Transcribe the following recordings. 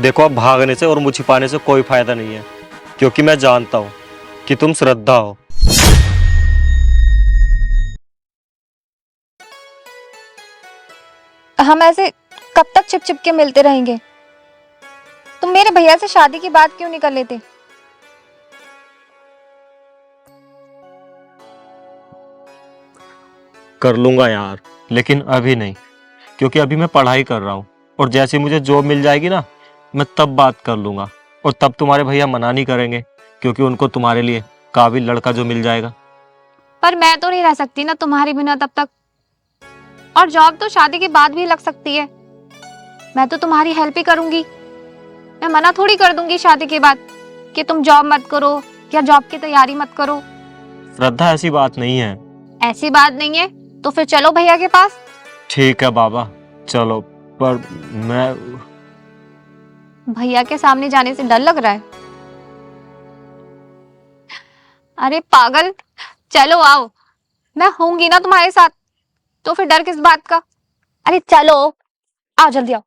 देखो, अब भागने से और मुँह छिपाने से कोई फायदा नहीं है, क्योंकि मैं जानता हूँ कि तुम श्रद्धा हो। हम ऐसे कब तक छिप छिप के मिलते रहेंगे? तुम मेरे भैया से शादी की बात क्यों नहीं कर लेते? कर लूंगा यार, लेकिन अभी नहीं, क्योंकि अभी मैं पढ़ाई कर रहा हूँ और जैसे मुझे जॉब मिल जाएगी ना, मैं तब बात कर लूंगा। और तब तुम्हारे भैया मना नहीं करेंगे, क्योंकि उनको तुम्हारे लिए काबिल लड़का जो मिल जाएगा। पर मैं तो नहीं रह सकती ना तुम्हारे बिना तब तक। और जॉब तो शादी के बाद भी लग सकती है। मैं तो तुम्हारी हेल्प ही करूंगी। मैं मना थोड़ी कर दूंगी शादी के बाद कि तुम जॉब मत करो या जॉब की तैयारी मत करो। श्रद्धा, ऐसी बात नहीं है। ऐसी बात नहीं है तो फिर चलो भैया के पास। ठीक है बाबा, चलो। पर मैं भैया के सामने जाने से डर लग रहा है? अरे पागल, चलो आओ, मैं होंगी ना तुम्हारे साथ, तो फिर डर किस बात का? अरे चलो, आओ जल्दी आओ।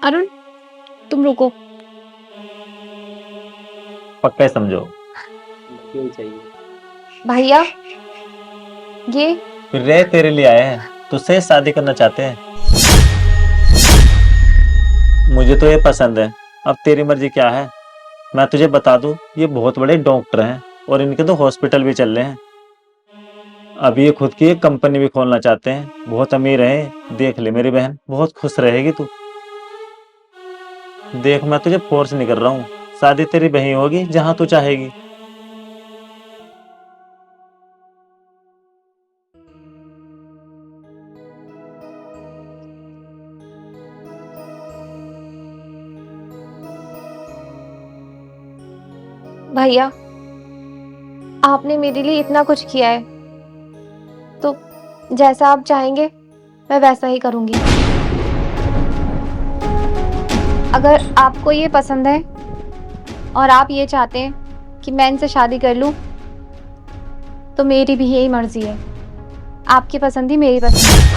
अरुण, तुम रुको। पक्का समझो। यही चाहिए। भैया, ये फिर रे तेरे लिए आए हैं, तुझसे शादी करना चाहते हैं। मुझे तो ये पसंद है, अब तेरी मर्जी क्या है। मैं तुझे बता दूं, ये बहुत बड़े डॉक्टर हैं और इनके तो हॉस्पिटल भी चल रहे हैं। अभी ये खुद की एक कंपनी भी खोलना चाहते हैं, बहुत अमीर है। देख ले मेरी बहन, बहुत खुश रहेगी तू। देख, मैं तुझे फोर्स नहीं कर रहा हूँ, शादी तेरी वहीं होगी जहां तू चाहेगी। भैया, आपने मेरे लिए इतना कुछ किया है, तो जैसा आप चाहेंगे मैं वैसा ही करूंगी। अगर आपको ये पसंद है और आप ये चाहते हैं कि मैं इनसे शादी कर लूं, तो मेरी भी यही मर्जी है। आपकी पसंद ही मेरी पसंद है।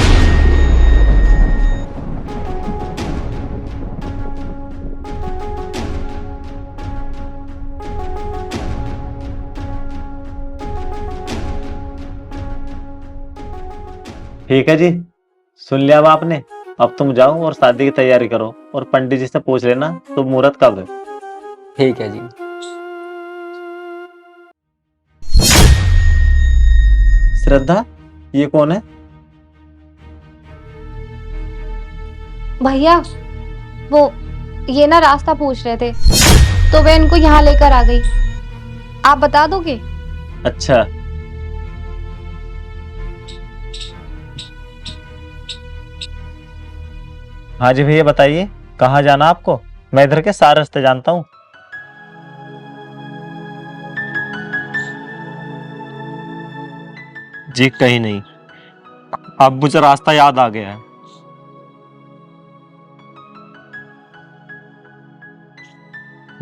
ठीक है जी, सुन लिया अब आपने। अब तुम जाओ और शादी की तैयारी करो, और पंडित जी से पूछ लेना तो मुहूर्त कब है। ठीक है जी। श्रद्धा, ये कौन है? भैया, वो ये ना रास्ता पूछ रहे थे, तो वे इनको यहाँ लेकर आ गई। आप बता दोगे? अच्छा, हाँ जी भैया बताइए, कहाँ जाना आपको? मैं इधर के सारे रास्ते जानता हूँ। जी कहीं नहीं, अब मुझे रास्ता याद आ गया है।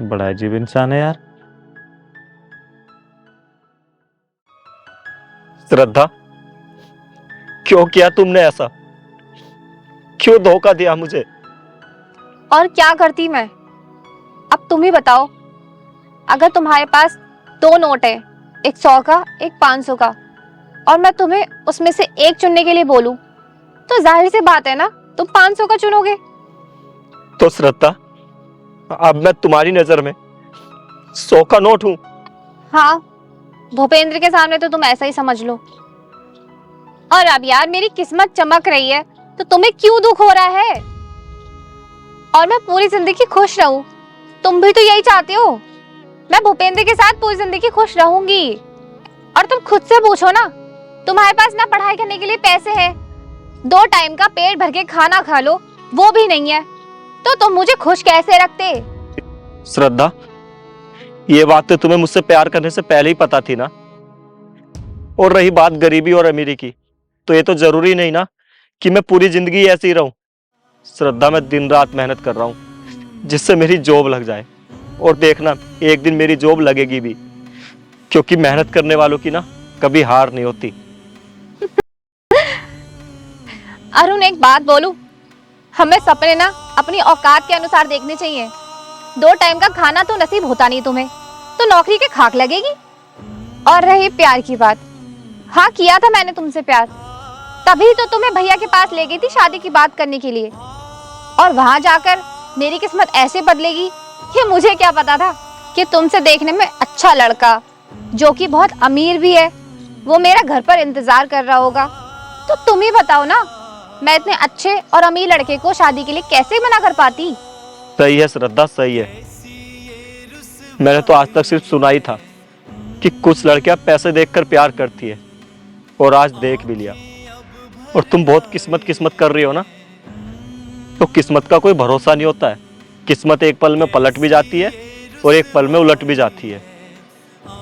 बड़ा अजीब इंसान है यार। श्रद्धा, क्यों किया तुमने ऐसा? क्यों धोखा दिया मुझे? और क्या करती मैं? अब तुम ही बताओ। अगर तुम्हारे पास दो नोट है, एक 100 का एक 500 का, और मैं तुम्हें उसमें से एक चुनने के लिए बोलूं, तो जाहिर सी बात है ना, तुम 500 का चुनोगे। तो श्रद्धा, अब मैं तुम्हारी नजर में 100 का नोट हूं? हाँ, भूपेंद्र के सामने तो तुम ऐसा ही समझ लो। और अब यार मेरी किस्मत चमक रही है, तो तुम्हें क्यों दुख हो रहा है? और मैं पूरी जिंदगी खुश रहूं, तुम भी तो यही चाहते हो। मैं भूपेंद्र के साथ पूरी जिंदगी खुश रहूंगी। और तुम खुद से पूछो ना, तुम्हारे पास ना पढ़ाई करने के लिए पैसे हैं, 2 टाइम का पेट भर के खाना खा लो, वो भी नहीं है, तो तुम मुझे खुश कैसे रखते? श्रद्धा, ये बात तो तुम्हें मुझसे प्यार करने से पहले ही पता थी ना। और रही बात गरीबी और अमीरी की, तो ये तो जरूरी नहीं ना कि मैं पूरी जिंदगी ऐसे ही रहूं? श्रद्धा, मैं दिन रात मेहनत कर रहा हूं जिससे मेरी जॉब लग जाए, और देखना एक दिन मेरी जॉब लगेगी भी, क्योंकि मेहनत करने वालों की ना कभी हार नहीं होती। अरुण, एक बात बोलूं, हमें सपने ना अपनी औकात के अनुसार देखने चाहिए। 2 टाइम का खाना तो नसीब होता नहीं तुम्हें, तो नौकरी के खाक लगेगी। और रही प्यार की बात, हाँ किया था मैंने तुमसे प्यार, तभी तो तुम्हें भैया के पास ले गई थी शादी की बात करने के लिए। और वहां जाकर मेरी किस्मत ऐसे बदलेगी, ये मुझे क्या पता था कि तुमसे देखने में अच्छा लड़का, जो कि बहुत अमीर भी है, वो मेरा घर पर इंतजार कर रहा होगा। तो तुम ही बताओ ना, मैं इतने अच्छे और अमीर लड़के को शादी के लिए कैसे मना कर पाती? सही है श्रद्धा, सही है। मैंने तो आज तक सिर्फ सुना ही था कि कुछ लड़कियां पैसे देखकर प्यार करती है, और आज देख भी लिया। और तुम बहुत किस्मत कर रही हो ना, तो किस्मत का कोई भरोसा नहीं होता है। किस्मत एक पल में पलट भी जाती है और एक पल में उलट भी जाती है।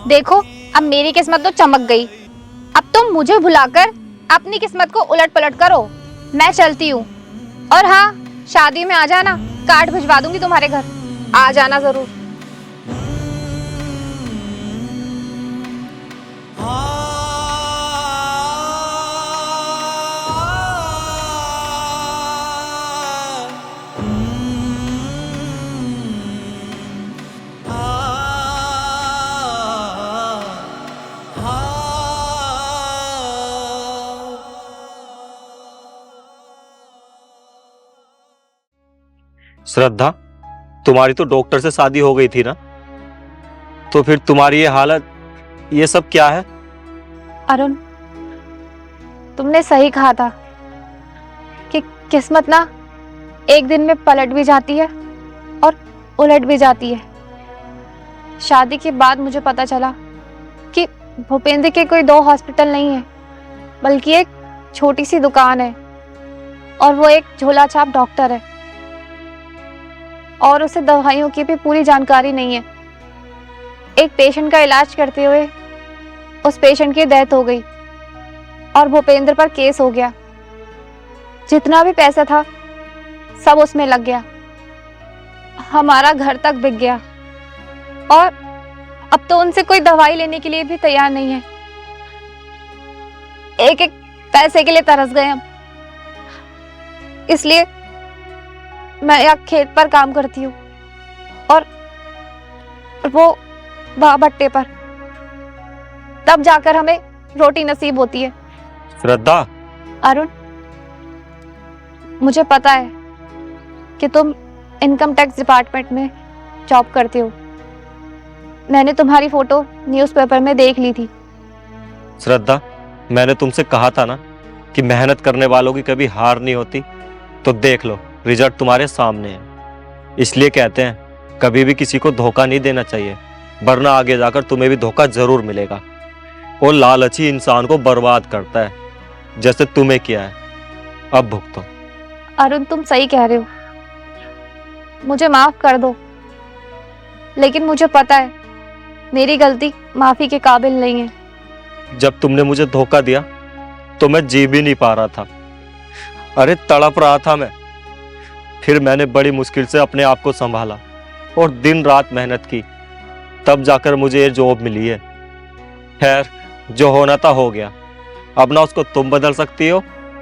देखो, अब मेरी किस्मत तो चमक गई, अब तुम मुझे भुलाकर अपनी किस्मत को उलट पलट करो। मैं चलती हूँ। और हाँ, शादी में आ जाना, कार्ड भिजवा दूंगी तुम्हारे घर, आ जाना जरूर। श्रद्धा, तुम्हारी तो डॉक्टर से शादी हो गई थी ना, तो फिर तुम्हारी ये हालत, ये सब क्या है? अरुण, तुमने सही कहा था कि किस्मत ना एक दिन में पलट भी जाती है और उलट भी जाती है। शादी के बाद मुझे पता चला कि भूपेंद्र के कोई 2 हॉस्पिटल नहीं है, बल्कि एक छोटी सी दुकान है, और वो एक झोला छाप डॉक्टर है, और उसे दवाइयों की भी पूरी जानकारी नहीं है। एक पेशेंट का इलाज करते हुए उस पेशेंट की डेथ हो गई और भूपेंद्र पर केस हो गया। जितना भी पैसा था सब उसमें लग गया, हमारा घर तक बिक गया, और अब तो उनसे कोई दवाई लेने के लिए भी तैयार नहीं है। एक एक पैसे के लिए तरस गए हम। इसलिए मैं यहाँ खेत पर काम करती हूँ, और वो वहाँ भट्टे पर, तब जाकर हमें रोटी नसीब होती है। श्रद्धा, अरुण, मुझे पता है कि तुम इनकम टैक्स डिपार्टमेंट में जॉब करते हो। मैंने तुम्हारी फोटो न्यूज़पेपर में देख ली थी। श्रद्धा, मैंने तुमसे कहा था ना कि मेहनत करने वालों की कभी हार नहीं होती। तो देख लो, रिजल्ट तुम्हारे सामने है। इसलिए कहते हैं कभी भी किसी को धोखा नहीं देना चाहिए, वरना आगे जाकर तुम्हें भी धोखा जरूर मिलेगा। और लालची इंसान को बर्बाद करता है, जैसे तुम्हें किया है। अब भुगतो। अरुण, तुम सही कह रहे हो, मुझे माफ कर दो, लेकिन मुझे पता है मेरी गलती माफी के काबिल नहीं है। जब तुमने मुझे धोखा दिया तो मैं जी भी नहीं पा रहा था। अरे तड़प रहा था मैं। फिर मैंने बड़ी मुश्किल से अपने आप को संभाला और दिन रात मेहनत की, तब जाकर मुझे ये जॉब मिली है। खैर, जो होना था हो गया। अब ना उसको तुम बदल सकती हो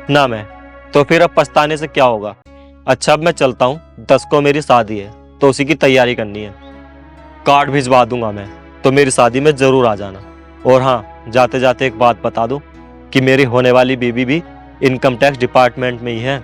ना मैं, तो फिर अब पछताने से क्या होगा। अच्छा, अब मैं चलता हूँ, 10 को मेरी शादी है, तो उसी की तैयारी करनी है। कार्ड भिजवा दूंगा मैं, तो मेरी शादी में जरूर आ जाना। और हाँ, जाते जाते एक बात बता दूं कि मेरी होने वाली बीबी भी इनकम टैक्स डिपार्टमेंट में ही है।